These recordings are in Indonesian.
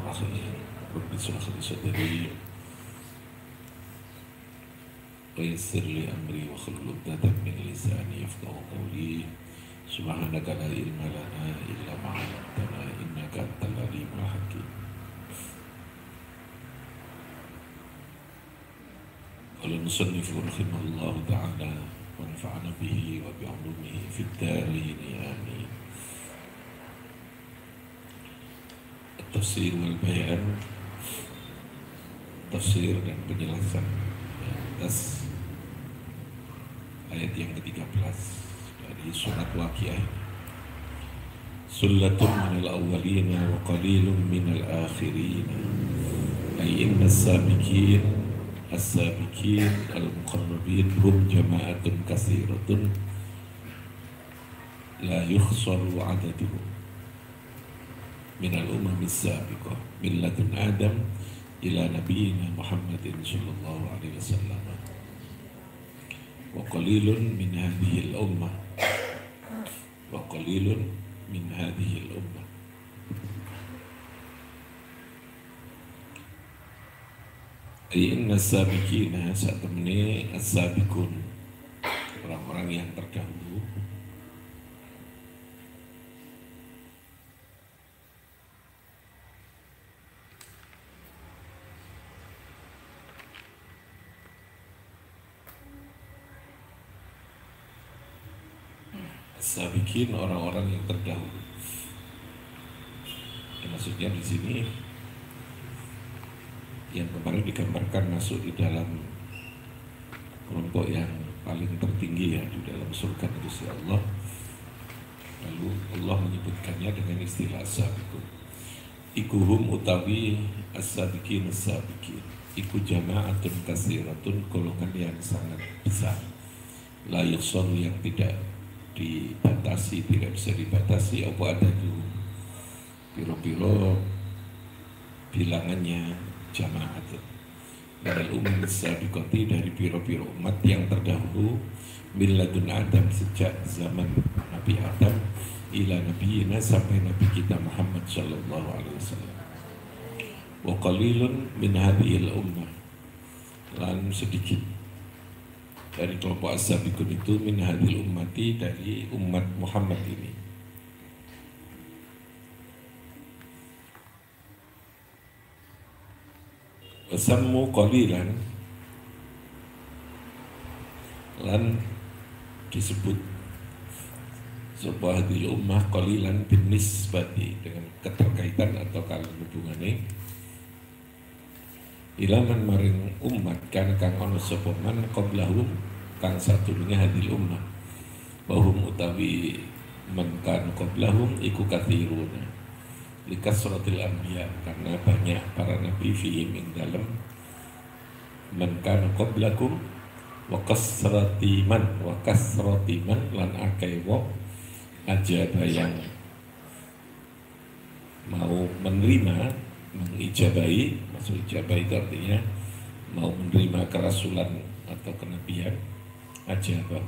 الرحيم رب اشرح لي صدري ويسر لي أمري واحلل عقدة من لساني يفقهوا قولي سبحانك لا علم لنا إلا ما علمتنا إنك أنت العليم الحكيم. قال المصنف رحمه الله تعالى ونفعنا به وبعلومه في الدارين آمين. Tafsir wal bayan, tafsir dan penjelasan atas ayat yang ke-13 dari surat Waqiah. Sullatun minal awwalina wa qalilun minal akhirina. Ay inna as-sabiqin as-sabiqin al-muqarrabin hum jama'atun katsiratun la yukhsaru 'adaduhum minal umamis sabiqah min ladun Adam ila nabiyina Muhammadin sallallahu alaihi wasallam wa qalilun min hadhihi al-ummah wa qalilun min hadhihi al-ummah. Ay inna as-sabiqina satamni as-sabiqun, orang-orang yang terdahulu, sabiqin, orang-orang yang terdahulu. Maksudnya di sini yang kemarin digambarkan masuk di dalam kelompok yang paling tertinggi ya di dalam surga Gusti Allah. Lalu Allah menyebutkannya dengan istilah as-sabiqun. Ikuhum utawi as-sabiqin as-sabiqin. Iku jama'atun katsiratun, golongan yang sangat besar. La yuhsaru, yang tidak dibatasi, tidak bisa dibatasi apa ada dulu piro-piro bilangannya jamaat dari umat sabiqati, dari piro-piro umat yang terdahulu min ladun Adam, sejak zaman Nabi Adam ila nabiyina, sampai Nabi kita Muhammad sallallahu alaihi wasallam. Wa qalilun min hadhil ummah, lan sedikit dari kelompok as-sabiqun itu min hadhil ummati, dari umat Muhammad ini. Wasammu qalilan, lan disebut sebuah hadhil ummah qalilan bin nisbati, dengan keterkaitan atau kalau hubungannya ilaman maring umat kan kang ono sapa man qablahum, kang satulunge hadil ummah, bahum utawi man kan qablahum iku katsiruna likasratil anbiya, karena banyak para nabi fihim ing dalem man kan qablakum wa kasrati man lan akeh wong ajaba yang mau menerima, mengijabahi. Maksud ijabah itu artinya mau menerima kerasulan atau kenabian, ajabah.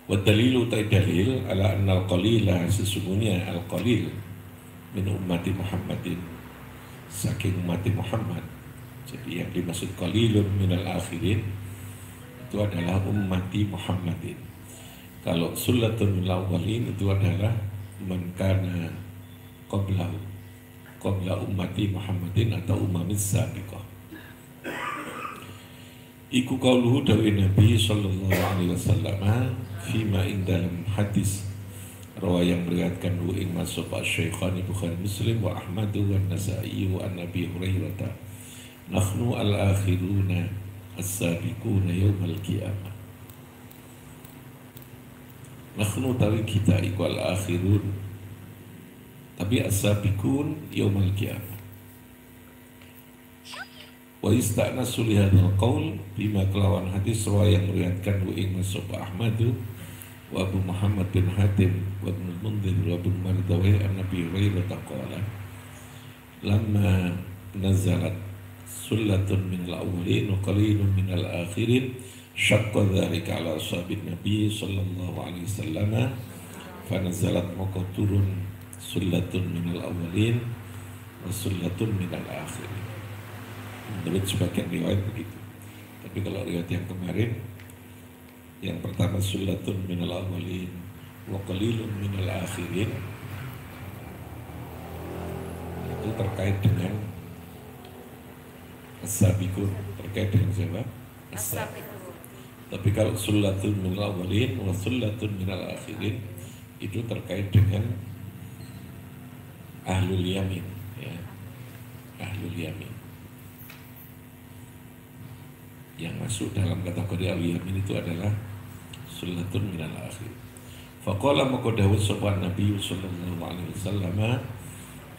Wa dalilu dalil ala annal qalila, sesungguhnya al-qalil min ummati Muhammadin, saking ummati Muhammad. Jadi yang dimaksud qalilun minal akhirin itu adalah ummati Muhammadin. Kalau sullatun minal awwalin itu adalah man kana qablahu, qabla ummati Muhammadin atau umamis sabiqah. Iku qauluhu dawi Nabi sallallahu alaihi wasallam fima ing dalam hadis rawa yang meriwayatkan hu ing masuk Syekhani Bukhari Muslim wa Ahmad wa Nasa'i wa Nabi Hurairah, nahnu al-akhiruna as-sabiquna yaumal qiyamah. Nahnu tawi kita iku al-akhirun, tapi as-sabiqun yaumal qiyamah. Wa ista'nasu li hadzal qaul bima kelawan hadis rawi yang meriwayatkan wa ing masub Ahmad wa Abu Muhammad bin Hatim wa Ibnu Mundhir wa Ibnu Mardawi an Nabi Hurairah qala lamma nazalat sullatun min al-awwalin wa qalilun min al-akhirin syaqqa dzalika ala ashabin Nabi sallallahu alaihi wasallam fa nazalat maka turun sullatun min al-awwalin wasullatun minal akhirin. Menurut sebagian riwayat begitu. Tapi kalau riwayat yang kemarin, yang pertama sullatun minal awalin wa qalilun minal akhirin, itu terkait dengan as-sabiqun, terkait dengan siapa? As-sabiqun. Tapi kalau sullatun minal awalin wa sullatun minal akhirin, itu terkait dengan ahlul yamin, ya. Ahlul yamin yang masuk dalam kategori ahlul yamin itu adalah sullatun minal akhir. Faqala maka dawuh sapa Nabi sallallahu alaihi wasallam,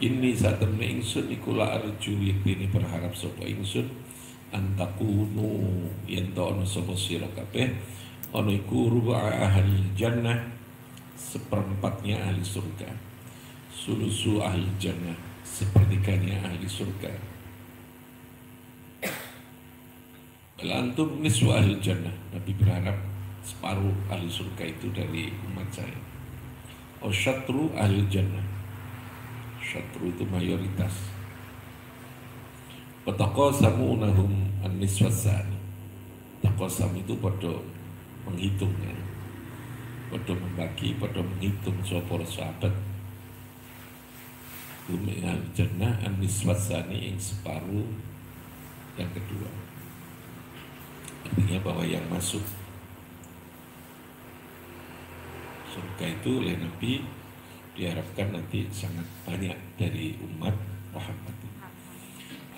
inni satemne ingsun iku la arju yakini berharap sapa ingsun antakunu yen to ana sapa sira kabeh ana iku ruba ahli jannah, seperempatnya ahli surga, sulusu ahli jannah, sepertiganya ahli surga. Antum nisfu ahli jannah, Nabi berharap separuh ahli surga itu dari umat saya. Oh syatru ahli jannah, syatru itu mayoritas. Wataqasamunahum an-niswasani, taqasam itu pada menghitungnya, pada membagi, pada menghitung sopor sahabat. Bumi ahli jannah an-niswasani yang separuh yang kedua. Artinya bahwa yang masuk surga itu oleh Nabi diharapkan nanti sangat banyak dari umat Muhammad.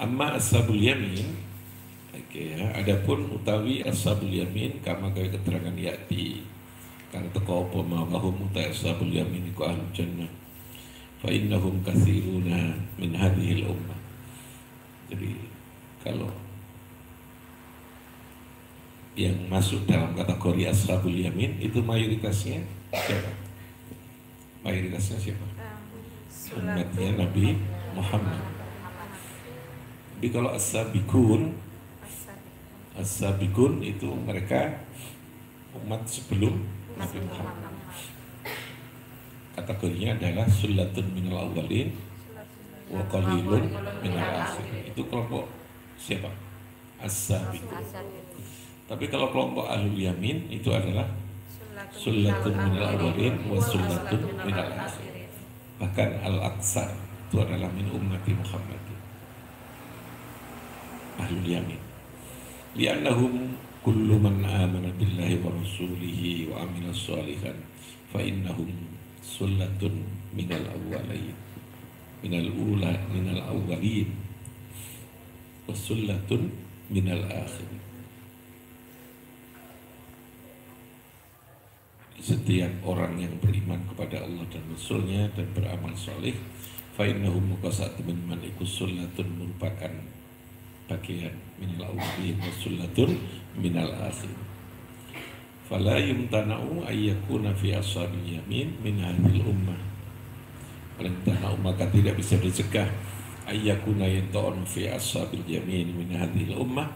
Amma ashabul yamin, adapun utawi ashabul yamin kama gawe keterangan yakti kang teko apa mawahum utai ashabul yamin iku ahlul jannah fa innahum katsiruna min hadhil ummah. Jadi kalau yang masuk dalam kategori ashabul yamin itu mayoritasnya siapa? Mayoritasnya siapa? Umatnya Nabi Muhammad. Jadi kalau as-sabiqun itu mereka umat sebelum Nabi Muhammad. Kategorinya adalah sullatun minal awalin wa qalilun minal akhirin. Itu kelompok siapa? As-sabiqun. Tapi kalau kelompok ahlul yamin itu adalah sullatun minal awalin wa sullatun minal akhirin. Bahkan al-aksar itu adalah min ummati Muhammad, ahlul yamin. Li'annahum kullu man amana billahi wa rasulihi wa amila shalihan fa innahum sullatun minal awwalin minal awwalin wa sullatun minal akhirin. Setiap orang yang beriman kepada Allah dan Rasulnya dan beramal soleh, fa'innahum muqasatun man iku sullatun merupakan bagian minal awwalin wa sullatun minal akhirin. Fala yumtana'u ayyakuna fi ashabil yamin min hadhil ummah. Perintah maka tidak bisa dicegah ayyakuna yanta'un fi ashabil yamin min hadhil ummah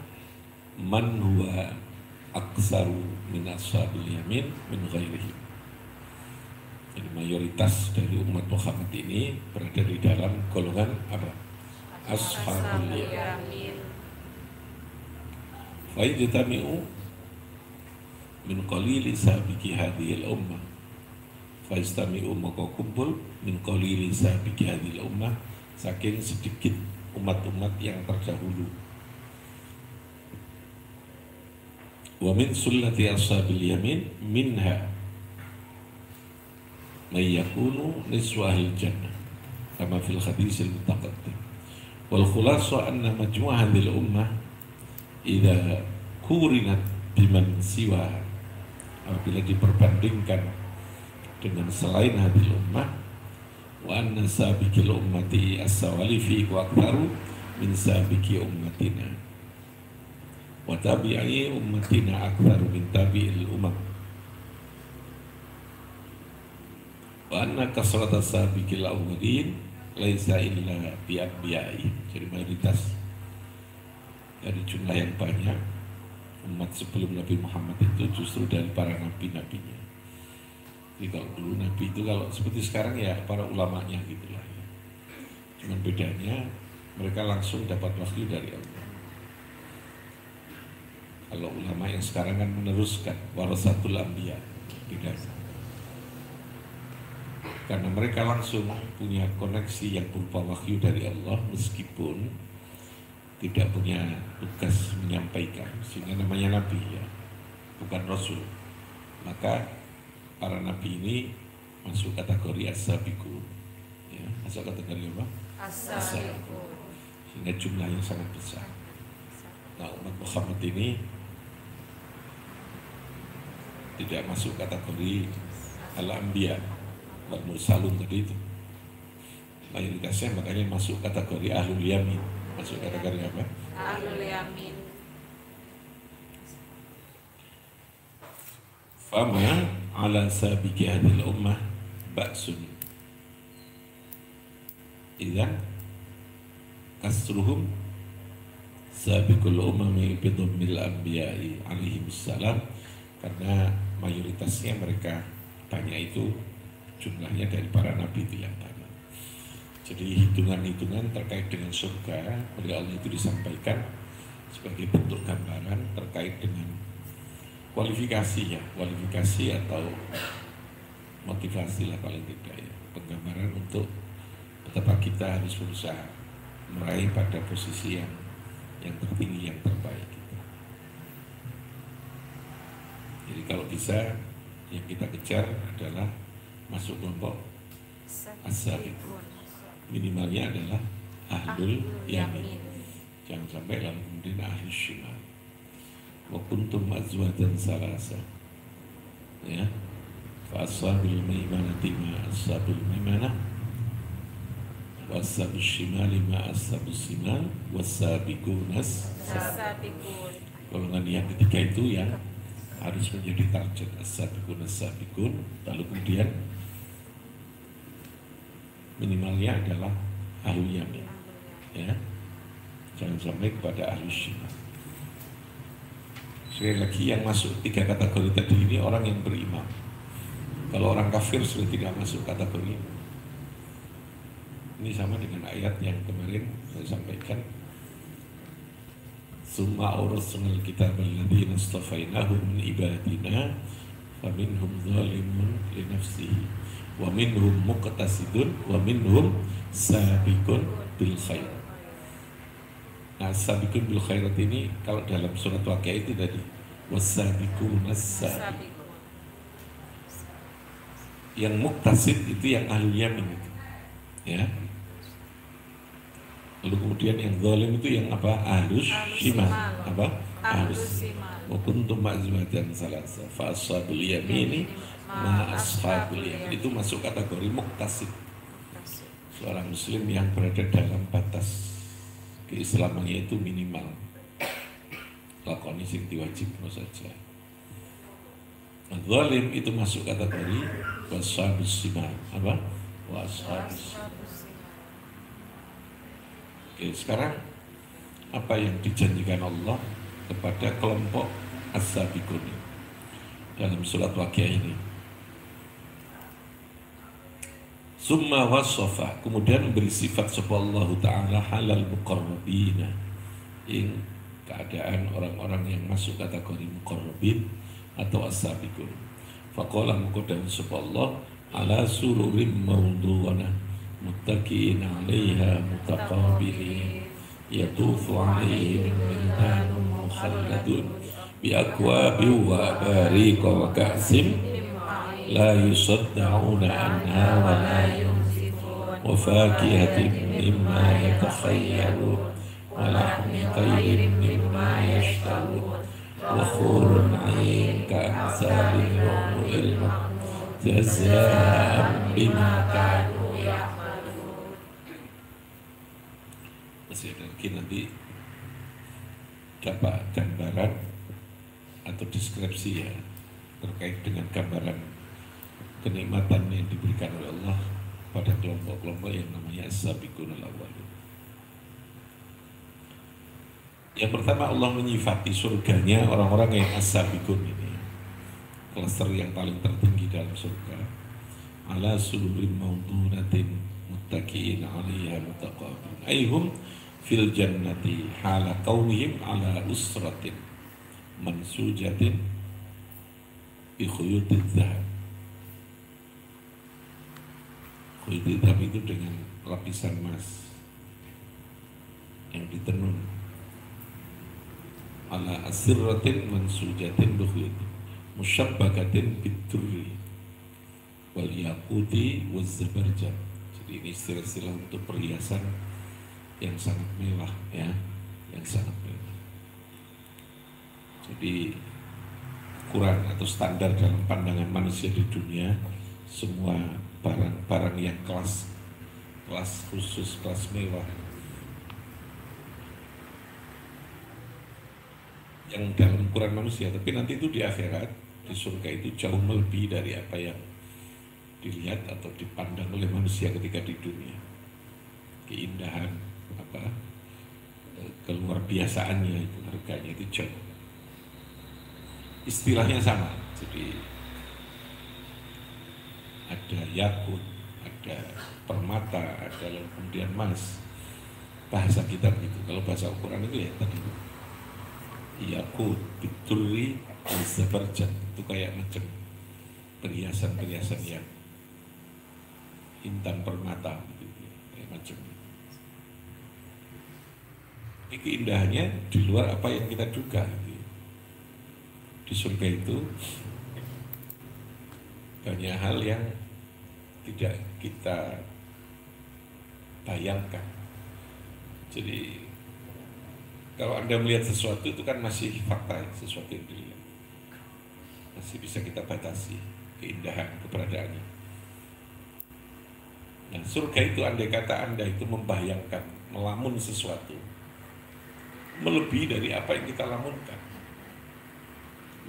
man huwa aksaru min ashabil yamin min ghairihi. Jadi mayoritas dari umat Muhammad ini berada di dalam golongan apa? Ashabul yamin. Fa yajtami'u min qalili sabiqi hadhil ummah. Fa yajtami'u maka kumpul min qalili sabiqi hadhil ummah, saking sedikit umat-umat yang terdahulu. Wa min sullati ashabil yamin minha may yakunu niswa ahli jannah kama fil hadis al-mutaqaddim. Wal khulasa anna majmu'a hadhil ummah idza kurinat biman siwa, apabila diperbandingkan dengan selain hadhil ummah, wa anna sabiqil ummati as-sawalifi wa aktharu min sabiqi ummatina wa tabi'i ummatina aktsaru min tabi'il ummah wa anna kasrata sabiqil awwalin laisa illa bi anbiya'i. Jadi mayoritas dari jumlah yang banyak umat sebelum Nabi Muhammad itu justru dari para nabi-nabinya. Jadi kalau dulu nabi itu kalau seperti sekarang ya para ulamanya gitulah ya. Cuman bedanya mereka langsung dapat wahyu dari Allah. Kalau ulama yang sekarang kan meneruskan warasatul anbiya, tidak. Karena mereka langsung punya koneksi yang berupa wahyu dari Allah meskipun tidak punya tugas menyampaikan, sehingga namanya nabi ya, bukan rasul. Maka para nabi ini masuk kategori as-sabiqun. Ya, masuk kategori apa? As-sabiqun. Sehingga jumlahnya sangat besar. Nah, umat Muhammad ini tidak masuk kategori al-anbiya wal mursalun tadi itu. Mayoritasnya makanya masuk kategori ahlul yamin. Masuk kategori apa? Ahlul yamin. Fama ala sabiqi hadil ummah ba'sun. Idzan kasruhum sabiqul umami bidummil anbiya'i alaihimussalam, karena mayoritasnya mereka tanya itu jumlahnya dari para nabi itu yang tanya. Jadi hitungan-hitungan terkait dengan surga oleh Allah itu disampaikan sebagai bentuk gambaran terkait dengan kualifikasi ya, kualifikasi atau motivasi lah paling tidak ya, penggambaran untuk betapa kita harus berusaha meraih pada posisi yang tertinggi, yang terbaik gitu. Jadi kalau bisa yang kita kejar adalah masuk kelompok as-sabiqun. Minimalnya adalah ahlul yamin. Jangan sampai lalu kemudian ahlul shimal. Wa kuntum azwajan salasa. Ya. Fa ashabul maimanati ma ashabul maimanah. Wa ashabul shimali ma ashabul shimal. Wasabiqun as-sabiqun. Golongan yang ketiga itu yang harus menjadi target as-sabiqun as-sabiqun. Lalu kemudian minimalnya adalah ahlul yamin, ya, jangan sampai kepada ahlul shimal. Sekali lagi yang masuk tiga kategori tadi ini orang yang beriman. Kalau orang kafir sudah tidak masuk kategori ini. Ini sama dengan ayat yang kemarin saya sampaikan. Summa awrasnal kitaba alladziina istafainahum min ibadina faminhum zalimun li nafsihi wa minhum muqtasidun wa minhum sabiqun bil khair. Nah, sabiqun bil khairat ini kalau dalam surat Waqiah itu tadi wasabiqun as-sabiqun. Yang muqtasid itu yang ahlul yamin itu. Ya. Lalu kemudian yang zalim itu yang apa? Ahlus shimal. Apa? Ahlus shimal. Wa kuntum azwajan salasa fa ashabul yamini ma ashabul yamin. Itu masuk kategori muqtasid. Seorang muslim yang berada dalam batas keislamannya itu minimal. Lakoni sing diwajibno saja. Zalim itu masuk kategori washabus shimal. Apa? Washabus. Oke, sekarang apa yang dijanjikan Allah kepada kelompok as-sabiqun dalam surat Waqiah ini? Summa wasofa, kemudian memberi sifat sapa Allah Ta'ala halal muqarrabina, ing keadaan orang-orang yang masuk kategori muqarrabin atau as-sabiqun. Faqala muqaddam sapa Allah ala sururim mawdu'ana muttaqiin 'alaiha mutaqabilin yatufu 'alaihim wildanun mukhalladun bi akwabin wa abariq wa ka'sin la yusaddauna anha wa la yunzifun wa fakihatin mimma yatakhayyarun wa lahmi tayrin mimma yashtahun wa khurun 'ain ka'amsalil lu'lu'il jazaa'an bima kanu ya'malun. Masih lagi nanti dapat gambaran atau deskripsi ya terkait dengan gambaran kenikmatan yang diberikan oleh Allah pada kelompok-kelompok yang namanya as-sabiqun al-awwalun. Yang pertama, Allah menyifati surganya orang-orang yang as-sabiqun ini, klaster yang paling tertinggi dalam surga. Ala sulurim mawdunatin, muttaqiin 'alaiha mutaqabilin aihum fil jannati hala qaumihim ala usratin mansujatin bi khuyutid dhahab. Khuyutid dhahab itu dengan lapisan emas yang ditenun ala asirratin mansujatin bi khuyutin musyabbakatin bidurri wal yaquti waz zabarjad. Jadi ini istilah-istilah untuk perhiasan yang sangat mewah ya, yang sangat mewah. Jadi ukuran atau standar dalam pandangan manusia di dunia, semua barang-barang yang kelas khusus, kelas mewah yang dalam ukuran manusia, tapi nanti itu di akhirat, di surga itu jauh melebihi dari apa yang dilihat atau dipandang oleh manusia ketika di dunia. Keindahan, keluar biasaannya itu, harganya itu jauh. Istilahnya sama, jadi ada yakut, ada permata, ada kemudian emas. Bahasa kita begitu. Kalau bahasa ukuran itu ya tadi yakut, bidurri, zabarjad, itu kayak macam perhiasan-perhiasan yang intan permata gitu, kayak macam itu. Ini keindahannya di luar apa yang kita duga gitu. Di surga itu banyak hal yang tidak kita bayangkan. Jadi kalau Anda melihat sesuatu itu kan masih fakta, sesuatu yang dilihat masih bisa kita batasi keindahan keberadaannya. Nah, surga itu andai kata Anda itu membayangkan, melamun sesuatu melebihi dari apa yang kita lamunkan,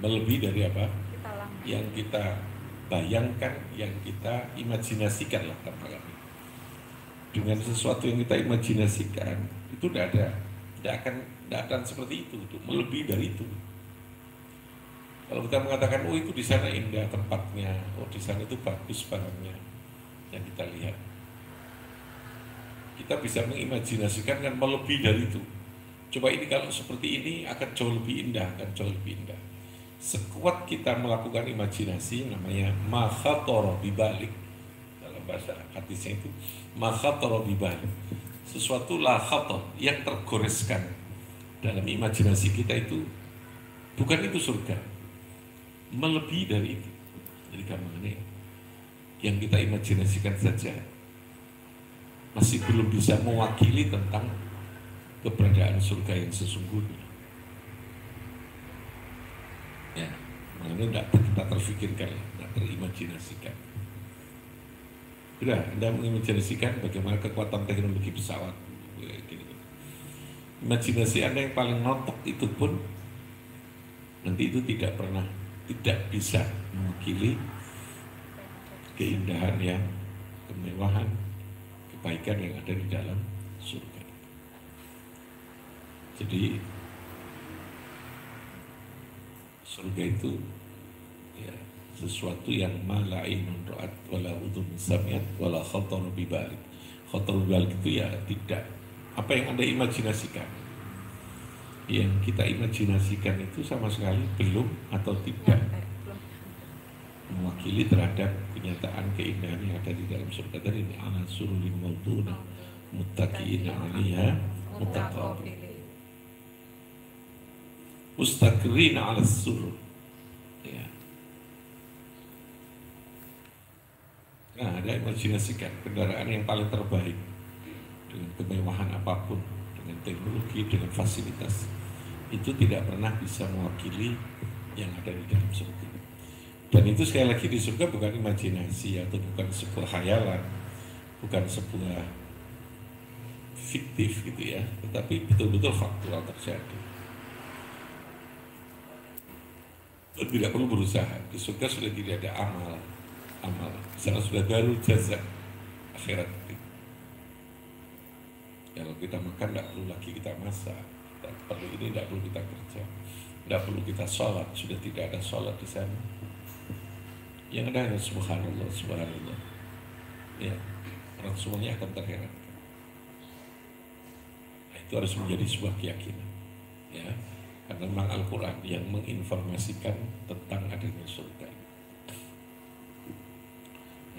melebihi dari apa yang kita bayangkan, yang kita imajinasikan lah katakan. Dengan sesuatu yang kita imajinasikan itu tidak akan seperti itu melebihi dari itu. Kalau kita mengatakan oh itu di sana indah tempatnya, oh di sana itu bagus barangnya yang kita lihat, kita bisa mengimajinasikan kan melebihi dari itu. Coba ini kalau seperti ini akan jauh lebih indah, akan jauh lebih indah. Sekuat kita melakukan imajinasi, namanya ma khatara bibalik, dalam bahasa hadisnya itu ma khatara bibalik, sesuatu la khatar yang tergoreskan dalam imajinasi kita itu bukan itu surga, melebihi dari itu. Jadi gambarnya yang kita imajinasikan saja masih belum bisa mewakili tentang keberadaan surga yang sesungguhnya. Ya, makanya tidak kita terfikirkan, tidak terimajinasikan. Sudah, Anda mengimajinasikan bagaimana kekuatan teknologi pesawat. Imajinasi Anda yang paling notok itu pun nanti itu tidak bisa mewakili keindahan yang kemewahan, kebaikan yang ada di dalam surga. Jadi surga itu ya sesuatu yang mala ainun ra'at wala udhun sami'at wala khatar bibalik. Khatar bibalik itu ya tidak apa yang Anda imajinasikan. Yang kita imajinasikan itu sama sekali belum atau tidak mewakili terhadap kenyataan keindahan yang ada di dalam surga tadi. Ala sururin mawduna muttaqiina 'alaiha mutaqabilin mustaqirrina 'ala surur. Ya. Nah, Anda imajinasikan kendaraan yang paling terbaik dengan kemewahan apapun, dengan teknologi, dengan fasilitas, itu tidak pernah bisa mewakili yang ada di dalam surga. Dan itu sekali lagi di surga bukan imajinasi atau bukan sebuah khayalan, bukan sebuah fiktif gitu ya, tetapi betul-betul faktual terjadi. Tidak perlu berusaha, di surga sudah tidak ada amal, di sana sudah baru jaza akhirat. Kalau kita makan tidak perlu lagi kita masak, tidak perlu ini, tidak perlu kita kerja, tidak perlu kita sholat, sudah tidak ada sholat di sana. Yang ada hanya subhanallah, subhanallah. Ya, Orang semuanya akan terherankan. Nah, itu harus menjadi sebuah keyakinan, ya. Karena memang Al-Quran yang menginformasikan tentang adanya surga.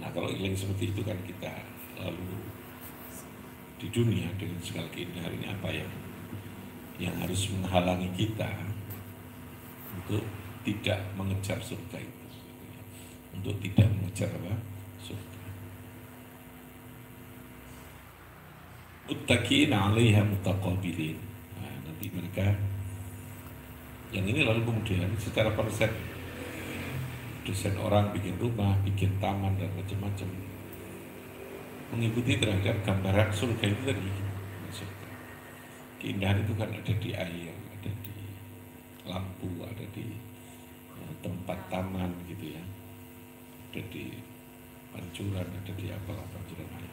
Nah, kalau ilang seperti itu kan kita lalu di dunia dengan segala keindahan ini apa yang harus menghalangi kita untuk tidak mengejar surga itu, untuk tidak mengejar apa? Surga. Muttaqiina 'alaiha mutaqabilin. Nah, nanti mereka yang ini lalu kemudian secara konsep desain orang bikin rumah, bikin taman dan macam-macam mengikuti terhadap gambaran surga itu tadi. Surga. Keindahan itu kan ada di air, ada di lampu, ada di tempat taman gitu ya, ada di pancuran, ada di apalah pancuran air.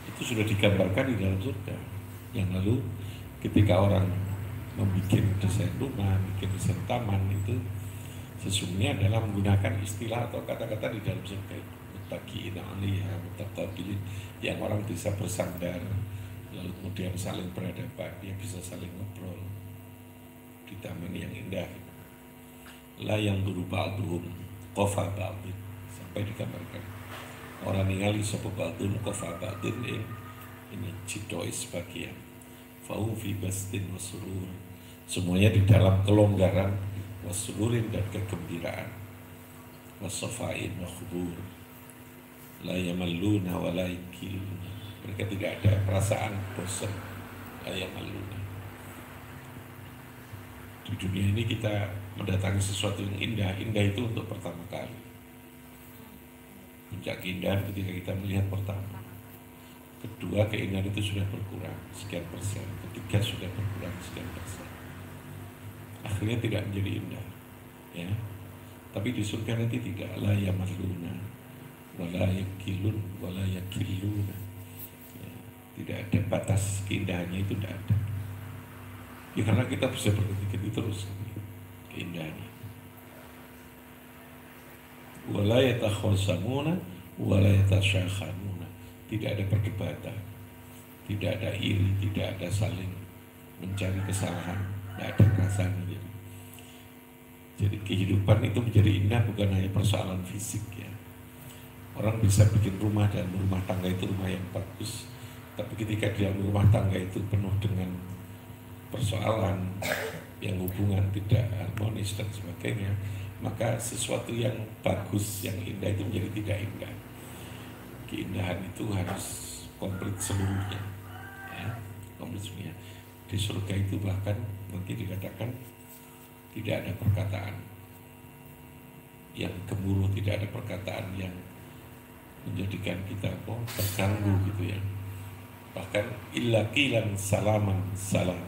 Itu sudah digambarkan di dalam surga. Yang lalu ketika orang membuat desain rumah, bikin desain taman itu sesungguhnya adalah menggunakan istilah atau kata-kata di dalam surga itu. Muttaqiina 'alaiha mutaqabilin, yang orang bisa bersandar, lalu kemudian saling berhadapan, dia bisa saling ngobrol di taman yang indah. La yanzuru ba'duhum qafa ba'din, sampai digambarkan orang ningali sapa ba'dun qafa ba'din, ini cidois bagian. Fahum fi bastin wasurur, semuanya di dalam kelonggaran, wasururin dan kegembiraan, wasafain wa khubur, la yamalluna wa la yakiluna, mereka tidak ada perasaan bosan, la yamalluna. Di dunia ini kita mendatangi sesuatu yang indah, indah itu untuk pertama kali. Puncak keindahan ketika kita melihat pertama. Kedua, keindahan itu sudah berkurang sekian persen. Ketiga, sudah berkurang sekian persen. Akhirnya tidak menjadi indah, ya. Tapi di surga nanti tidak, la yamalluna wala yakilun wala yakiluna, ya. Tidak ada batas keindahannya, itu tidak ada. Ya karena kita bisa berhenti terus keindahannya. Wala yatakhasamuna wala yatasyakhanuna, tidak ada perdebatan, tidak ada iri, tidak ada saling mencari kesalahan, tidak ada perasaan. Jadi kehidupan itu menjadi indah bukan hanya persoalan fisik, ya. Orang bisa bikin rumah dan rumah tangga itu rumah yang bagus, tapi ketika di dalam rumah tangga itu penuh dengan persoalan yang hubungan tidak harmonis dan sebagainya, maka sesuatu yang bagus, yang indah itu menjadi tidak indah. Keindahan itu harus komplit seluruhnya, ya, komplit seluruhnya. Di surga itu bahkan nanti dikatakan tidak ada perkataan yang gemuruh, tidak ada perkataan yang menjadikan kita terganggu gitu ya. Bahkan illa qilan salaman salam,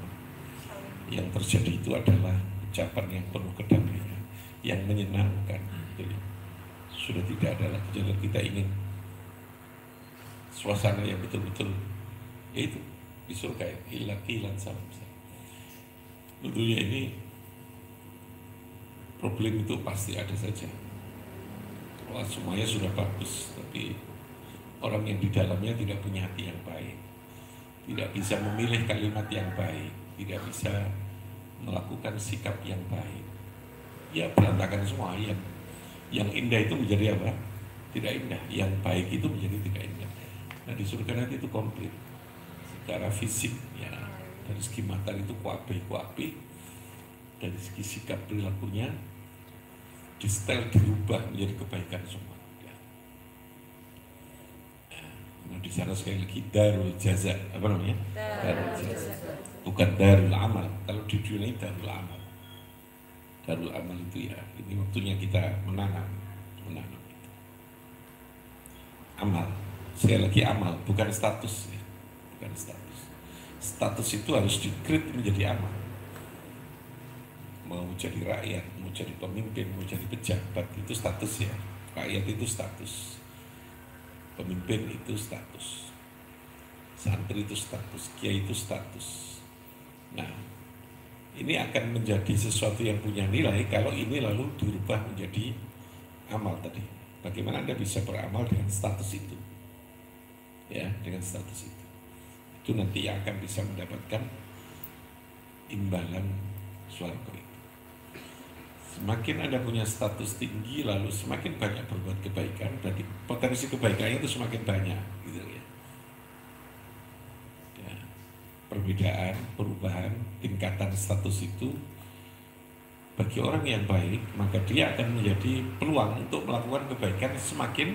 yang terjadi itu adalah ucapan yang penuh kedamaian, yang menyenangkan. Jadi sudah tidak ada lagi jalan kita ingin suasana yang betul-betul itu di surga, illa qilan salam. Tentunya ini problem itu pasti ada saja. Wah, semuanya sudah bagus, tapi orang yang di dalamnya tidak punya hati yang baik, tidak bisa memilih kalimat yang baik, tidak bisa melakukan sikap yang baik, ya berantakan semua. Yang indah itu menjadi apa? Tidak indah. Yang baik itu menjadi tidak indah. Nah di surga nanti itu komplit secara fisik, ya. Dari segi mata itu kuapi, dari segi sikap perilakunya di style dirubah menjadi kebaikan semua. Ya. Nah, di sana sekali lagi darul jaza, apa namanya? Darul jaza. Bukan darul amal. Kalau di dunia ini darul amal. Darul amal itu ya, ini waktunya kita menanam itu. Amal. Sekali lagi amal, bukan status, ya. Bukan status. Status itu harus di-create menjadi amal. Mau jadi rakyat, mau jadi pemimpin, mau jadi pejabat, itu status, ya. Rakyat itu status, pemimpin itu status, santri itu status, kiai itu status. Nah, ini akan menjadi sesuatu yang punya nilai kalau ini lalu dirubah menjadi amal tadi. Bagaimana Anda bisa beramal dengan status itu? ya dengan status itu nanti yang akan bisa mendapatkan imbalan swarga itu. Semakin Anda punya status tinggi lalu semakin banyak berbuat kebaikan, berarti potensi kebaikannya itu semakin banyak gitu ya. Perbedaan, perubahan, tingkatan status itu bagi orang yang baik, maka dia akan menjadi peluang untuk melakukan kebaikan semakin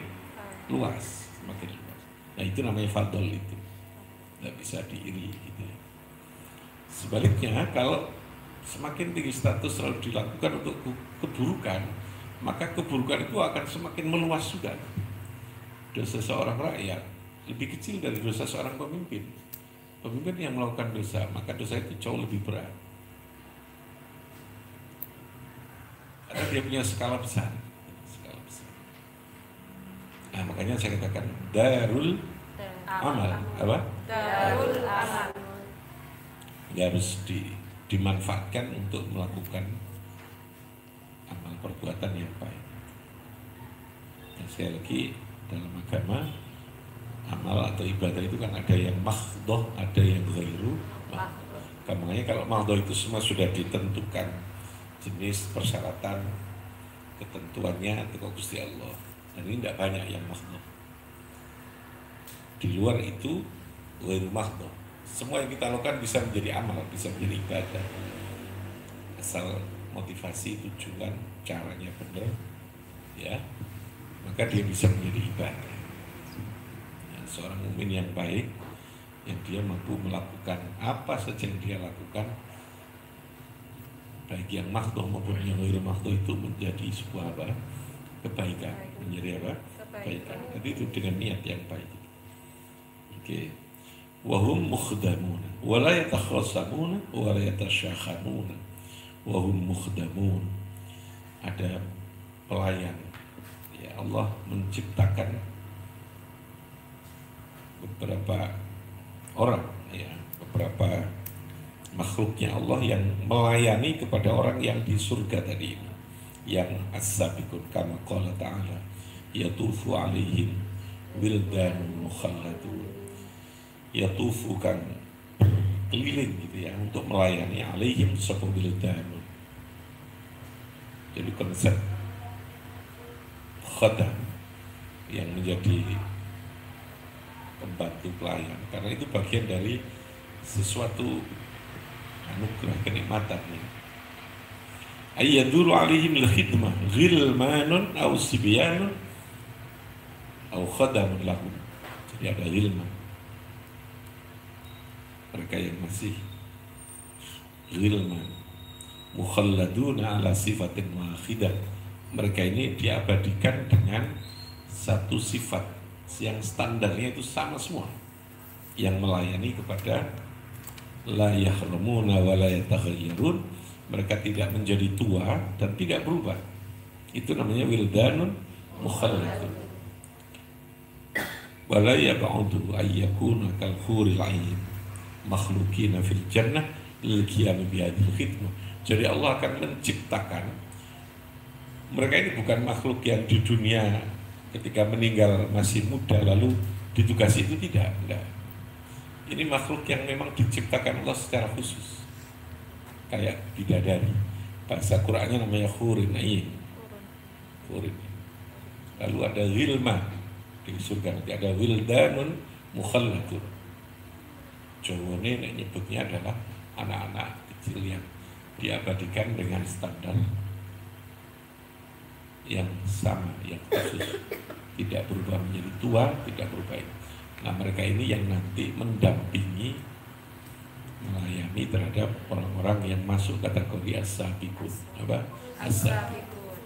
luas, semakin luas. Nah itu namanya fadl itu, nggak bisa diiri gitu ya. Sebaliknya kalau semakin tinggi status selalu dilakukan untuk keburukan, maka keburukan itu akan semakin meluas juga. Dosa seorang rakyat lebih kecil dari dosa seorang pemimpin. Pemimpin yang melakukan dosa, maka dosa itu jauh lebih berat. Karena dia punya skala besar. Nah, makanya saya katakan darul amal. Apa? Darul amal. Dia harus dimanfaatkan untuk melakukan amal perbuatan yang baik. Dan sekali lagi dalam agama, amal atau ibadah itu kan ada yang mahdhah, ada yang ghairu mahdhah. Makanya kalau mahdhah itu semua sudah ditentukan jenis persyaratan ketentuannya untuk Gusti Allah. Dan ini tidak banyak yang mahdhah. Di luar itu ghairu mahdhah. Semua yang kita lakukan bisa menjadi amal, bisa menjadi ibadah. Asal motivasi, tujuan, caranya benar, ya, maka dia bisa menjadi ibadah. Seorang mukmin yang baik, yang dia mampu melakukan apa saja yang dia lakukan, baik yang mahdhah maupun yang ghairu mahdhah, itu menjadi sebuah apa? Kebaikan, menjadi apa? Kebaikan. Jadi itu dengan niat yang baik. Oke. Wahum mukhdamun, wala yatakhasamuna, wala yatasyakhamuna. Wahum mukhdamun. Ada pelayan. Ya Allah menciptakan beberapa orang, ya, beberapa makhluknya Allah yang melayani kepada orang yang di surga tadi ini, yang as-sabiqun kama qala ta'ala yatufu alaihim wildanun mukhalladun. Yatufu kan keliling gitu ya, untuk melayani alaihim sapa wildanun. Jadi konsep khadam yang menjadi pembantu pelayan, karena itu bagian dari sesuatu anugerah kenikmatan ya. Ayyaduru alaihim al-khidmah ghilmanun aw sibyanun aw khadamun lahum. Jadi ada ghilman, mereka yang masih ghilman mukhalladuna ala sifatin wahidah. Mereka ini diabadikan dengan satu sifat yang standarnya itu sama semua, yang melayani kepada la yahramuna wa la yatakhayyarun. Mereka tidak menjadi tua dan tidak berubah. Itu namanya wildanun mukhalladun. Wa la yab'udu ayyakuna kal khuril 'ain makhlukina fil jannah lil qiyam bi hadhihi khidmah. Jadi Allah akan menciptakan mereka ini bukan makhluk yang di dunia ketika meninggal masih muda lalu ditugasi, itu tidak, enggak. Ini makhluk yang memang diciptakan Allah secara khusus, kayak bidadari. Bahasa Qur'annya namanya hurin ain. Hurin. Lalu ada ghilman di surga, nanti ada wildanun mukhalladun. Jawa ini nyebutnya adalah anak-anak kecil yang diabadikan dengan standar yang sama, yang khusus, tidak berubah menjadi tua, tidak berubah. Nah mereka ini yang nanti mendampingi, melayani terhadap orang-orang yang masuk kategori as-sabiqun. Apa? As-sabiqun.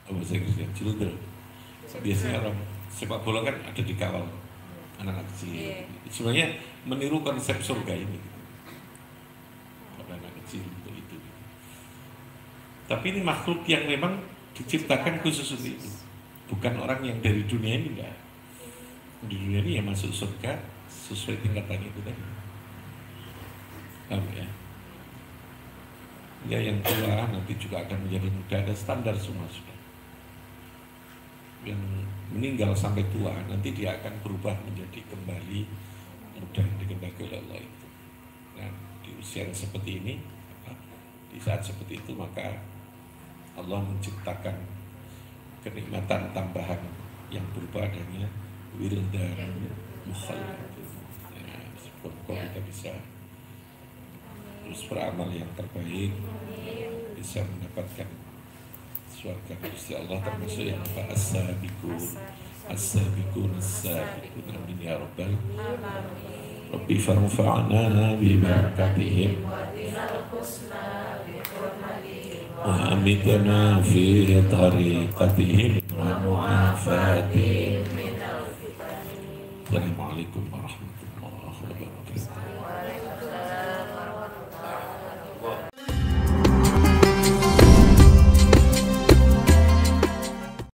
Bahasa Inggrisnya children. Biasanya orang sepak bola kan ada di kawal anak-anak kecil. Sebenarnya meniru konsep surga ini. Pada anak kecil untuk itu. Tapi ini makhluk yang memang diciptakan khusus untuk itu. Bukan orang yang dari dunia ini, enggak. Di dunia ini ya masuk surga sesuai tingkatan itu tadi. Paham ya? Ya yang tua nanti juga akan menjadi muda, ada standar semua sudah. yang meninggal sampai tua, nanti dia akan berubah menjadi kembali muda dikendaki oleh Allah itu. Nah, di usia yang seperti ini, di saat seperti itu, maka Allah menciptakan kenikmatan tambahan yang berupa adanya wildan mukhallad. Ya, semoga kita bisa terus beramal yang terbaik, bisa mendapatkan surga Gusti Allah, termasuk yang as-sabiqun as-sabiqun amin ya rabbal Rabbi farfa'na bi barakatihim wa amitna fi tariqatihim wa mu'afatihim. Assalamualaikum warahmatullahi wabarakatuh.